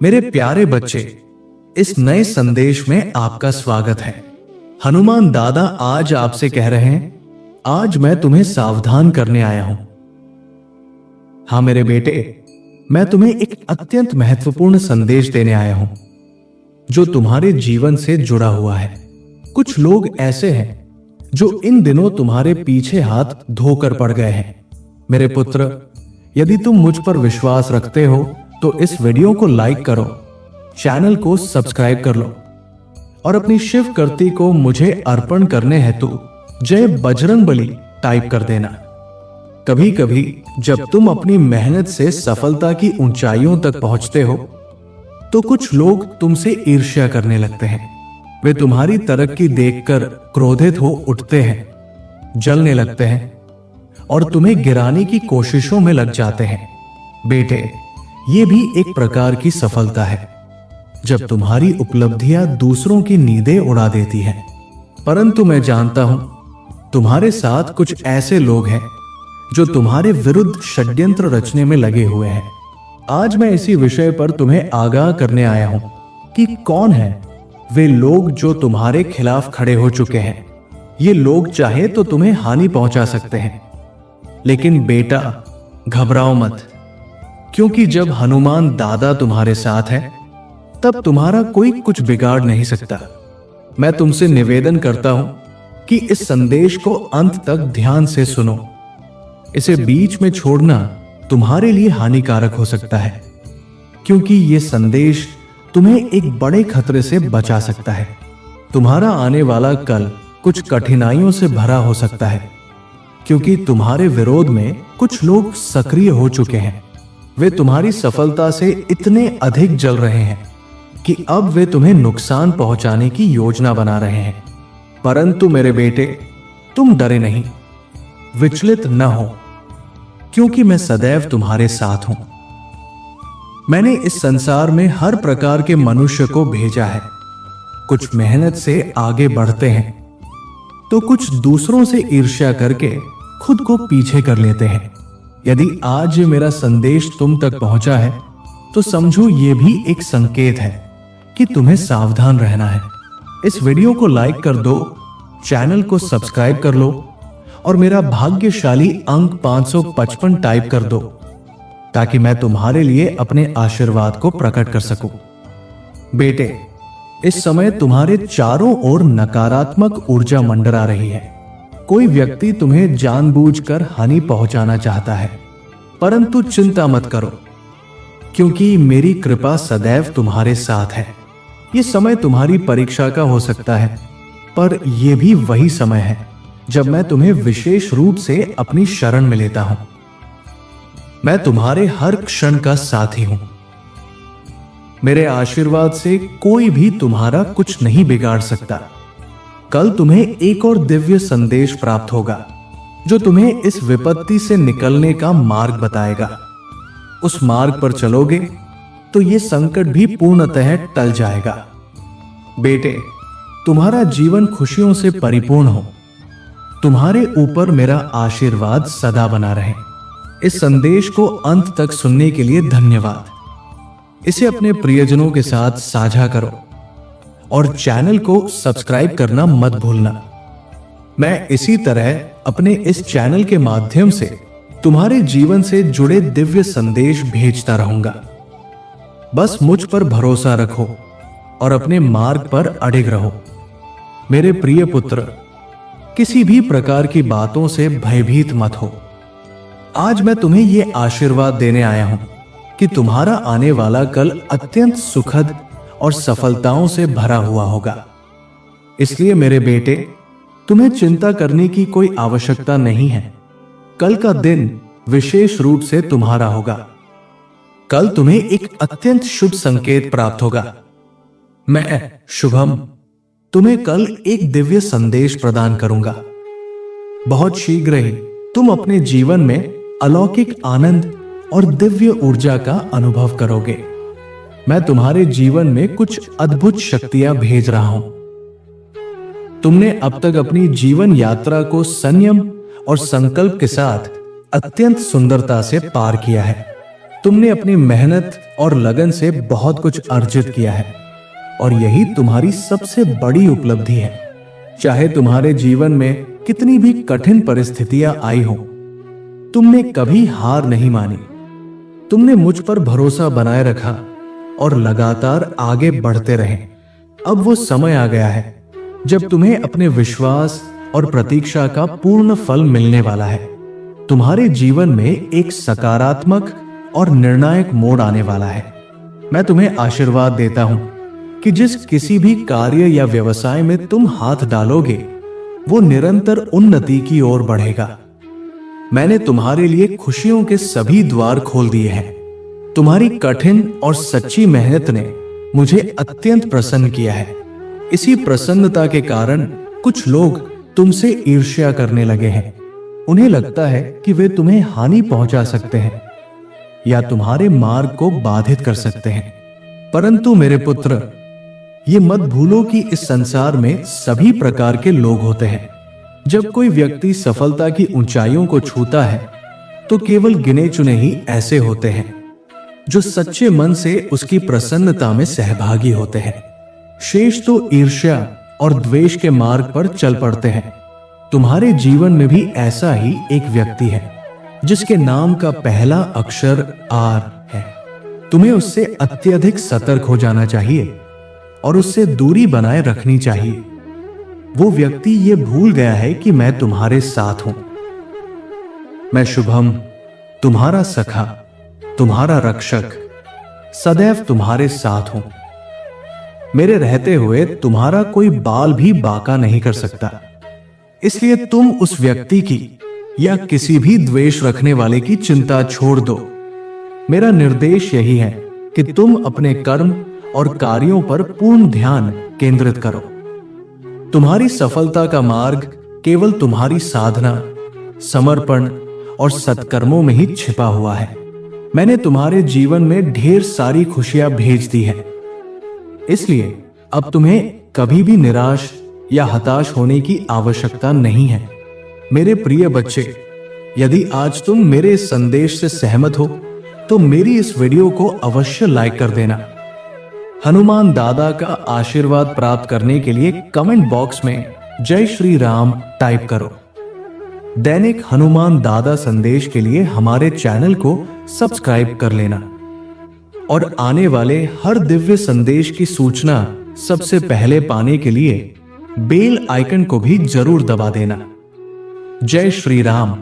मेरे प्यारे बच्चे, इस नए संदेश में आपका स्वागत है। हनुमान दादा आज आपसे कह रहे हैं, आज मैं तुम्हें सावधान करने आया हूं। हाँ मेरे बेटे, मैं तुम्हें एक अत्यंत महत्वपूर्ण संदेश देने आया हूं जो तुम्हारे जीवन से जुड़ा हुआ है। कुछ लोग ऐसे हैं जो इन दिनों तुम्हारे पीछे हाथ धोकर पड़ गए हैं। मेरे पुत्र, यदि तुम मुझ पर विश्वास रखते हो तो इस वीडियो को लाइक करो, चैनल को सब्सक्राइब कर लो और अपनी शिव कर्ती को मुझे अर्पण करने हेतु जय बजरंगबली टाइप कर देना। कभी कभी जब तुम अपनी मेहनत से सफलता की ऊंचाइयों तक पहुंचते हो तो कुछ लोग तुमसे ईर्ष्या करने लगते हैं। वे तुम्हारी तरक्की देखकर क्रोधित हो उठते हैं, जलने लगते हैं और तुम्हें गिराने की कोशिशों में लग जाते हैं। बेटे, ये भी एक प्रकार की सफलता है जब तुम्हारी उपलब्धियां दूसरों की नींदें उड़ा देती हैं। परंतु मैं जानता हूं तुम्हारे साथ कुछ ऐसे लोग हैं जो तुम्हारे विरुद्ध षड्यंत्र रचने में लगे हुए हैं। आज मैं इसी विषय पर तुम्हें आगाह करने आया हूं कि कौन है वे लोग जो तुम्हारे खिलाफ खड़े हो चुके हैं। ये लोग चाहे तो तुम्हें हानि पहुंचा सकते हैं, लेकिन बेटा घबराओ मत, क्योंकि जब हनुमान दादा तुम्हारे साथ है तब तुम्हारा कोई कुछ बिगाड़ नहीं सकता। मैं तुमसे निवेदन करता हूं कि इस संदेश को अंत तक ध्यान से सुनो। इसे बीच में छोड़ना तुम्हारे लिए हानिकारक हो सकता है, क्योंकि यह संदेश तुम्हें एक बड़े खतरे से बचा सकता है। तुम्हारा आने वाला कल कुछ कठिनाइयों से भरा हो सकता है, क्योंकि तुम्हारे विरोध में कुछ लोग सक्रिय हो चुके हैं। वे तुम्हारी सफलता से इतने अधिक जल रहे हैं कि अब वे तुम्हें नुकसान पहुंचाने की योजना बना रहे हैं। परंतु मेरे बेटे, तुम डरे नहीं, विचलित न हो, क्योंकि मैं सदैव तुम्हारे साथ हूं। मैंने इस संसार में हर प्रकार के मनुष्य को भेजा है। कुछ मेहनत से आगे बढ़ते हैं तो कुछ दूसरों से ईर्ष्या करके खुद को पीछे कर लेते हैं। यदि आज ये मेरा संदेश तुम तक पहुंचा है तो समझो ये भी एक संकेत है कि तुम्हें सावधान रहना है। इस वीडियो को लाइक कर दो, चैनल को सब्सक्राइब कर लो और मेरा भाग्यशाली अंक 555 टाइप कर दो, ताकि मैं तुम्हारे लिए अपने आशीर्वाद को प्रकट कर सकूं। बेटे, इस समय तुम्हारे चारों ओर नकारात्मक ऊर्जा मंडरा रही है। कोई व्यक्ति तुम्हें जानबूझकर हानि पहुंचाना चाहता है, परंतु चिंता मत करो, क्योंकि मेरी कृपा सदैव तुम्हारे साथ है। यह समय तुम्हारी परीक्षा का हो सकता है, पर यह भी वही समय है जब मैं तुम्हें विशेष रूप से अपनी शरण में लेता हूं। मैं तुम्हारे हर क्षण का साथी हूं। मेरे आशीर्वाद से कोई भी तुम्हारा कुछ नहीं बिगाड़ सकता। कल तुम्हें एक और दिव्य संदेश प्राप्त होगा जो तुम्हें इस विपत्ति से निकलने का मार्ग बताएगा। उस मार्ग पर चलोगे तो यह संकट भी पूर्णतः टल जाएगा। बेटे, तुम्हारा जीवन खुशियों से परिपूर्ण हो। तुम्हारे ऊपर मेरा आशीर्वाद सदा बना रहे। इस संदेश को अंत तक सुनने के लिए धन्यवाद। इसे अपने प्रियजनों के साथ साझा करो और चैनल को सब्सक्राइब करना मत भूलना। मैं इसी तरह अपने इस चैनल के माध्यम से तुम्हारे जीवन से जुड़े दिव्य संदेश भेजता रहूंगा। बस मुझ पर भरोसा रखो और अपने मार्ग पर अडिग रहो। मेरे प्रिय पुत्र, किसी भी प्रकार की बातों से भयभीत मत हो। आज मैं तुम्हें यह आशीर्वाद देने आया हूं कि तुम्हारा आने वाला कल अत्यंत सुखद और सफलताओं से भरा हुआ होगा। इसलिए मेरे बेटे, तुम्हें चिंता करने की कोई आवश्यकता नहीं है। कल का दिन विशेष रूप से तुम्हारा होगा। कल तुम्हें एक अत्यंत शुभ संकेत प्राप्त होगा। मैं शुभम तुम्हें कल एक दिव्य संदेश प्रदान करूंगा। बहुत शीघ्र ही तुम अपने जीवन में अलौकिक आनंद और दिव्य ऊर्जा का अनुभव करोगे। मैं तुम्हारे जीवन में कुछ अद्भुत शक्तियां भेज रहा हूं। तुमने अब तक अपनी जीवन यात्रा को संयम और संकल्प के साथ अत्यंत सुंदरता से पार किया है। तुमने अपनी मेहनत और लगन से बहुत कुछ अर्जित किया है और यही तुम्हारी सबसे बड़ी उपलब्धि है। चाहे तुम्हारे जीवन में कितनी भी कठिन परिस्थितियां आई हो, तुमने कभी हार नहीं मानी। तुमने मुझ पर भरोसा बनाए रखा और लगातार आगे बढ़ते रहे। अब वो समय आ गया है जब तुम्हें अपने विश्वास और प्रतीक्षा का पूर्ण फल मिलने वाला है। तुम्हारे जीवन में एक सकारात्मक और निर्णायक मोड़ आने वाला है। मैं तुम्हें आशीर्वाद देता हूं कि जिस किसी भी कार्य या व्यवसाय में तुम हाथ डालोगे, वो निरंतर उन्नति की ओर बढ़ेगा। मैंने तुम्हारे लिए खुशियों के सभी द्वार खोल दिए हैं। तुम्हारी कठिन और सच्ची मेहनत ने मुझे अत्यंत प्रसन्न किया है। इसी प्रसन्नता के कारण कुछ लोग तुमसे ईर्ष्या करने लगे हैं। उन्हें लगता है कि वे तुम्हें हानि पहुंचा सकते हैं या तुम्हारे मार्ग को बाधित कर सकते हैं। परंतु मेरे पुत्र, ये मत भूलो कि इस संसार में सभी प्रकार के लोग होते हैं। जब कोई व्यक्ति सफलता की ऊंचाइयों को छूता है तो केवल गिने चुने ही ऐसे होते हैं जो सच्चे मन से उसकी प्रसन्नता में सहभागी होते हैं। शेष तो ईर्ष्या और द्वेष के मार्ग पर चल पड़ते हैं। तुम्हारे जीवन में भी ऐसा ही एक व्यक्ति है जिसके नाम का पहला अक्षर आर है। तुम्हें उससे अत्यधिक सतर्क हो जाना चाहिए और उससे दूरी बनाए रखनी चाहिए। वो व्यक्ति ये भूल गया है कि मैं तुम्हारे साथ हूं। मैं शुभम, तुम्हारा सखा, तुम्हारा रक्षक, सदैव तुम्हारे साथ हूं। मेरे रहते हुए तुम्हारा कोई बाल भी बांका नहीं कर सकता। इसलिए तुम उस व्यक्ति की या किसी भी द्वेष रखने वाले की चिंता छोड़ दो। मेरा निर्देश यही है कि तुम अपने कर्म और कार्यों पर पूर्ण ध्यान केंद्रित करो। तुम्हारी सफलता का मार्ग केवल तुम्हारी साधना, समर्पण और सत्कर्मों में ही छिपा हुआ है। मैंने तुम्हारे जीवन में ढेर सारी खुशियां भेज दी हैं। इसलिए अब तुम्हें कभी भी निराश या हताश होने की आवश्यकता नहीं है। मेरे प्रिय बच्चे, यदि आज तुम मेरे इस संदेश से सहमत हो तो मेरी इस वीडियो को अवश्य लाइक कर देना। हनुमान दादा का आशीर्वाद प्राप्त करने के लिए कमेंट बॉक्स में जय श्री राम टाइप करो। दैनिक हनुमान दादा संदेश के लिए हमारे चैनल को सब्सक्राइब कर लेना और आने वाले हर दिव्य संदेश की सूचना सबसे पहले पाने के लिए बेल आइकन को भी जरूर दबा देना। जय श्री राम।